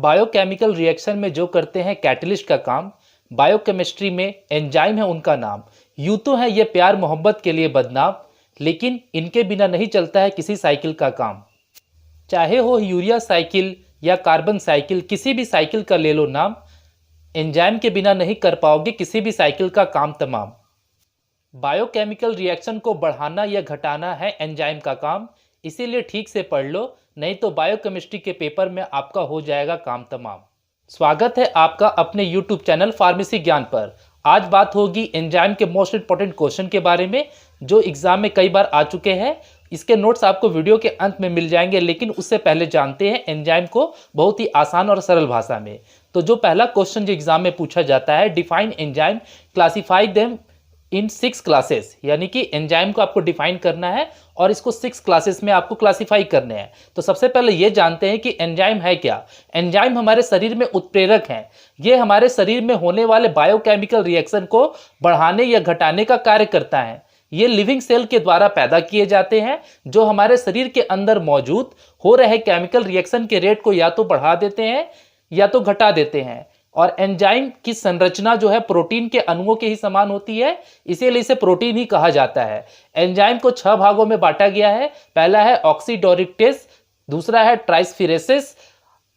Biochemical reaction में जो करते हैं कैटलिस्ट का काम, बायोकेमिस्ट्री में एंजाइम है उनका नाम। यूं तो है ये प्यार मोहब्बत के लिए बदनाम, लेकिन इनके बिना नहीं चलता है किसी साइकिल का काम। चाहे हो यूरिया साइकिल या कार्बन साइकिल, किसी भी साइकिल का ले लो नाम, एंजाइम के बिना नहीं कर पाओगे किसी भी साइकिल का काम तमाम। बायोकेमिकल रिएक्शन को बढ़ाना या घटाना है एंजाइम का काम, इसीलिए ठीक से पढ़ लो, नहीं तो बायोकेमिस्ट्री के पेपर में आपका हो जाएगा काम तमाम। स्वागत है आपका अपने YouTube चैनल फार्मेसी ज्ञान पर। आज बात होगी एंजाइम के मोस्ट इंपॉर्टेंट क्वेश्चन के बारे में, जो एग्जाम में कई बार आ चुके हैं। इसके नोट्स आपको वीडियो के अंत में मिल जाएंगे, लेकिन उससे पहले जानते हैं एंजाइम को बहुत ही आसान और सरल भाषा में। तो जो पहला क्वेश्चन जो एग्जाम में पूछा जाता है, define enzyme, classify them in 6 classes, यानी कि एंजाइम को आपको डिफाइन करना है और इसको 6 क्लासेस में आपको क्लासिफाई करने हैं। तो सबसे पहले ये जानते हैं कि एंजाइम है क्या। एंजाइम हमारे शरीर में उत्प्रेरक हैं। ये हमारे शरीर में होने वाले बायोकेमिकल रिएक्शन को बढ़ाने या घटाने का कार्य करता है। ये लिविंग सेल के द्वारा पैदा किए जाते हैं, जो हमारे शरीर के अंदर मौजूद हो रहे केमिकल रिएक्शन के रेट को या तो बढ़ा देते हैं या तो घटा देते हैं। और एंजाइम की संरचना जो है प्रोटीन के अणुओं के ही समान होती है, इसीलिए इसे प्रोटीन ही कहा जाता है। एंजाइम को 6 भागों में बांटा गया है। पहला है ऑक्सीडोरिक्टेज, दूसरा है ट्रांसफिरेसिस,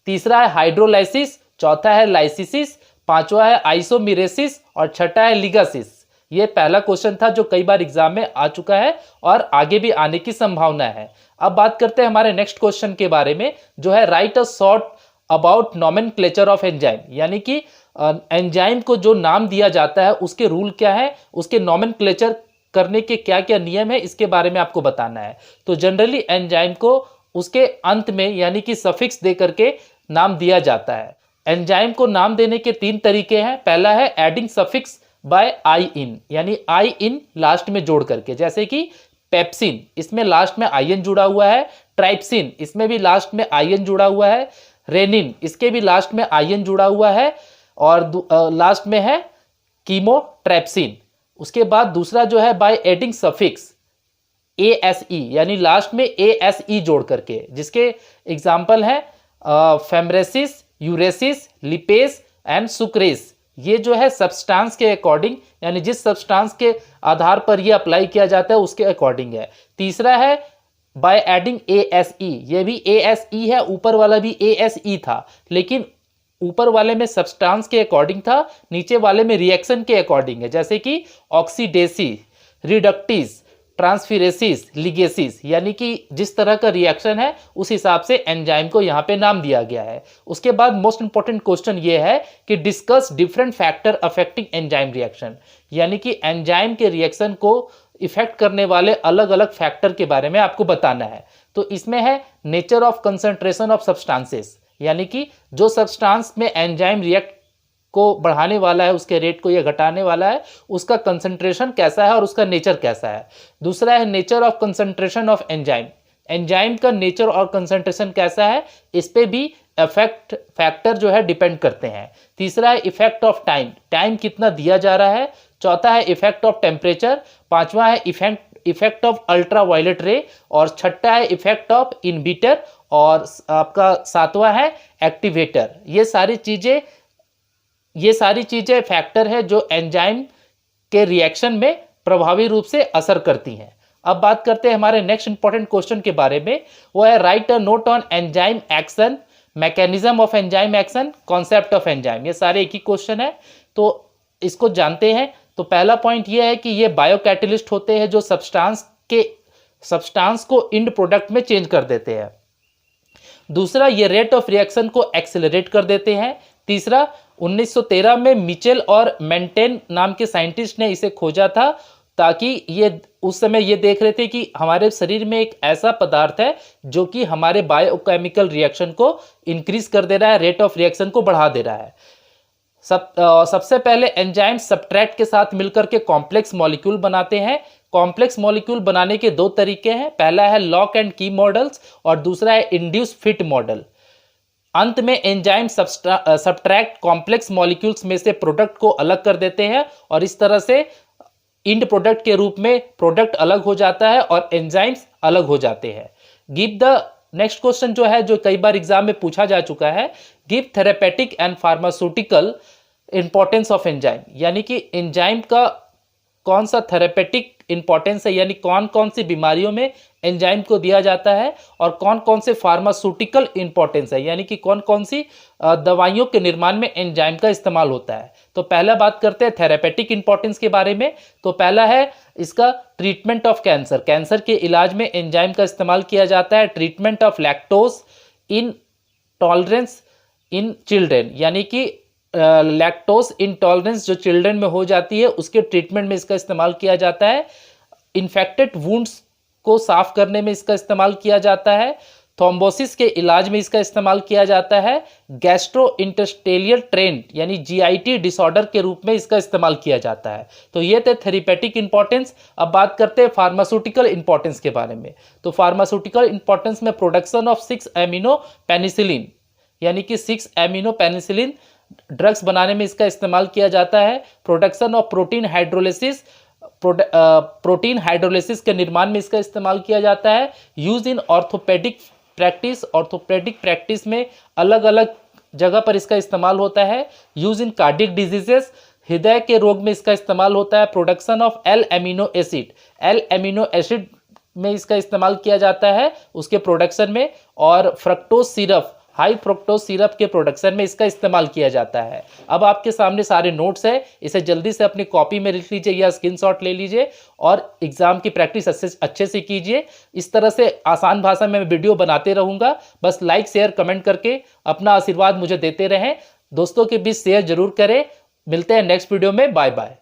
तीसरा है हाइड्रोलाइसिस, चौथा है लाइसिसिस, पांचवा है आइसोमेरेसिस और छठा है लिगासिस। ये पहला क्वेश्चन था जो कई बार एग्जाम में आ चुका है और आगे भी आने की संभावना है। अब बात करते हैं हमारे नेक्स्ट क्वेश्चन के बारे में, जो है right a short about nomenclature of enzyme, यानी कि एंजाइम को जो नाम दिया जाता है उसके रूल क्या है, उसके नॉमेनक्लेचर करने के क्या क्या नियम है, इसके बारे में आपको बताना है। तो जनरली एंजाइम को उसके अंत में यानी कि सफिक्स दे करके नाम दिया जाता है। एंजाइम को नाम देने के 3 तरीके हैं। पहला है एडिंग सफिक्स बाय आई इन, यानी आई इन लास्ट में जोड़ करके, जैसे कि पेप्सिन, इसमें लास्ट में आईएन जुड़ा हुआ है। ट्राइप्सिन, इसमें भी लास्ट में आईएन जुड़ा हुआ है। रेनिन, इसके भी लास्ट में आईएन जुड़ा हुआ है। और लास्ट में है कीमोट्रैप्सिन। उसके बाद दूसरा जो है बाय एडिंग सफिक्स एएसई, यानी लास्ट में एएसई जोड़ करके, जिसके एग्जाम्पल है फेमरेसिस, यूरेसिस, लिपेस एंड सुक्रेस। ये जो है सब्सटेंस के अकॉर्डिंग, यानी जिस सब्सटेंस के आधार पर ये अप्लाई किया जाता है उसके अकॉर्डिंग है। तीसरा है बाय एडिंग एएसई, ये भी एएसई है, ऊपर वाला भी एएसई था, लेकिन ऊपर वाले में सब्सटेंस के अकॉर्डिंग था, नीचे वाले में रिएक्शन के अकॉर्डिंग है, जैसे कि ऑक्सीडेसिस, रिडक्टिस, ट्रांसफिरेसिस, लिगेसिस, यानी कि जिस तरह का रिएक्शन है उस हिसाब से एंजाइम को यहाँ पे नाम दिया गया है। उसके बाद मोस्ट इंपॉर्टेंट क्वेश्चन ये है कि discuss different factor affecting enzyme reaction, यानी कि एंजाइम के रिएक्शन को इफेक्ट करने वाले अलग अलग फैक्टर के बारे में आपको बताना है। तो इसमें है nature of concentration of substances, यानी कि जो सब्सटेंस में एंजाइम रिएक्ट को बढ़ाने वाला है, उसके रेट को या घटाने वाला है, उसका कंसंट्रेशन कैसा है और उसका नेचर कैसा है। दूसरा है nature of concentration of enzyme, enzyme का नेचर और कंसंट्रेशन कैसा है, इस पे भी इफेक्ट फैक्टर जो है डिपेंड करते हैं। तीसरा है इफेक्ट ऑफ टाइम, टाइम कितना दिया जा रहा है। चौथा है इफेक्ट ऑफ टेम्परेचर। पांचवा है इफेक्ट ऑफ अल्ट्रावायलेट रे। और छठा है इफेक्ट ऑफ इनहिबिटर। और आपका सातवां है एक्टिवेटर। ये सारी चीजें फैक्टर है जो एंजाइम के रिएक्शन में प्रभावी रूप से असर करती हैं। अब बात करते हैं हमारे नेक्स्ट इंपॉर्टेंट क्वेश्चन के बारे में, वो है right a note on enzyme action, mechanism of enzyme action, concept of enzyme. ये सारे एक ही क्वेश्चन है, तो इसको जानते हैं। तो पहला पॉइंट ये है कि ये बायोकैटलिस्ट होते हैं जो सब्सटेंस को इंड प्रोडक्ट में चेंज कर देते हैं। दूसरा, ये रेट ऑफ रिएक्शन को एक्सेलरेट कर देते हैं। तीसरा, 1913 में मिचेल और मेंटेन नाम के साइंटिस्ट ने इसे खोजा था, ताकि ये उस समय ये देख रहे थे कि हमारे शरीर में एक ऐसा पदार्थ है जो कि हमारे बायोकेमिकल रिएक्शन को इंक्रीज कर दे रहा है, रेट ऑफ रिएक्शन को बढ़ा दे रहा है। सबसे पहले एंजाइम सब्सट्रेट के साथ मिलकर के कॉम्प्लेक्स मॉलिक्यूल बनाते हैं। कॉम्प्लेक्स मॉलिक्यूल बनाने के 2 तरीके हैं। पहला है लॉक एंड की मॉडल्स और दूसरा है इंड्यूस फिट मॉडल। अंत में एंजाइम सब्सट्रैक्ट कॉम्प्लेक्स मॉलिक्यूल्स में से प्रोडक्ट को अलग कर देते हैं और इस तरह से इंड प्रोडक्ट के रूप में प्रोडक्ट अलग हो जाता है और एंजाइम्स अलग हो जाते हैं। गिव द नेक्स्ट क्वेश्चन जो है, जो कई बार एग्जाम में पूछा जा चुका है give therapeutic and pharmaceutical importance of enzyme, यानी कि एंजाइम का कौन सा थेरेपेटिक इंपॉर्टेंस है, यानी कौन कौन सी बीमारियों में एंजाइम को दिया जाता है और कौन कौन से फार्मास्यूटिकल इंपॉर्टेंस है, यानी कि कौन कौन सी दवाइयों के निर्माण में एंजाइम का इस्तेमाल होता है। तो पहला बात करते हैं थेरेपेटिक इंपॉर्टेंस के बारे में। तो पहला है इसका ट्रीटमेंट ऑफ कैंसर, कैंसर के इलाज में एंजाइम का इस्तेमाल किया जाता है। Treatment of lactose in tolerance in children, यानी कि लैक्टोज इंटॉलरेंस जो चिल्ड्रन में हो जाती है उसके ट्रीटमेंट में इसका इस्तेमाल किया जाता है। इन्फेक्टेड वुंड्स को साफ करने में इसका इस्तेमाल किया जाता है। थ्रोम्बोसिस के इलाज में इसका इस्तेमाल किया जाता है। गैस्ट्रोइंटेस्टाइनल ट्रेंट यानी जीआईटी डिसऑर्डर के रूप में इसका इस्तेमाल किया जाता है। तो ये थे थेरेपेटिक इंपॉर्टेंस। अब बात करते हैं फार्मास्यूटिकल इंपॉर्टेंस के बारे में। तो फार्मास्यूटिकल इंपॉर्टेंस में प्रोडक्शन ऑफ 6 एमिनो पेनिसिलिन, यानी कि 6 एमिनो पेनिसिलिन ड्रग्स बनाने में इसका इस्तेमाल किया जाता है। Production of protein hydrolysis, protein hydrolysis के निर्माण में इसका इस्तेमाल किया जाता है। Use in orthopaedic practice, orthopaedic practice में अलग अलग जगह पर इसका इस्तेमाल होता है। यूज इन कार्डियक डिजीजेस, हृदय के रोग में इसका इस्तेमाल होता है। Production of L amino acid, L amino acid में इसका इस्तेमाल किया जाता है उसके प्रोडक्शन में। और fructose syrup, high fructose syrup के प्रोडक्शन में इसका इस्तेमाल किया जाता है। अब आपके सामने सारे नोट्स है, इसे जल्दी से अपनी कॉपी में लिख लीजिए या स्क्रीनशॉट ले लीजिए और एग्जाम की प्रैक्टिस अच्छे से कीजिए। इस तरह से आसान भाषा में मैं वीडियो बनाते रहूँगा। बस लाइक शेयर कमेंट करके अपना आशीर्वाद मुझे देते रहें। दोस्तों के बीच शेयर जरूर करें। मिलते हैं नेक्स्ट वीडियो में। Bye bye.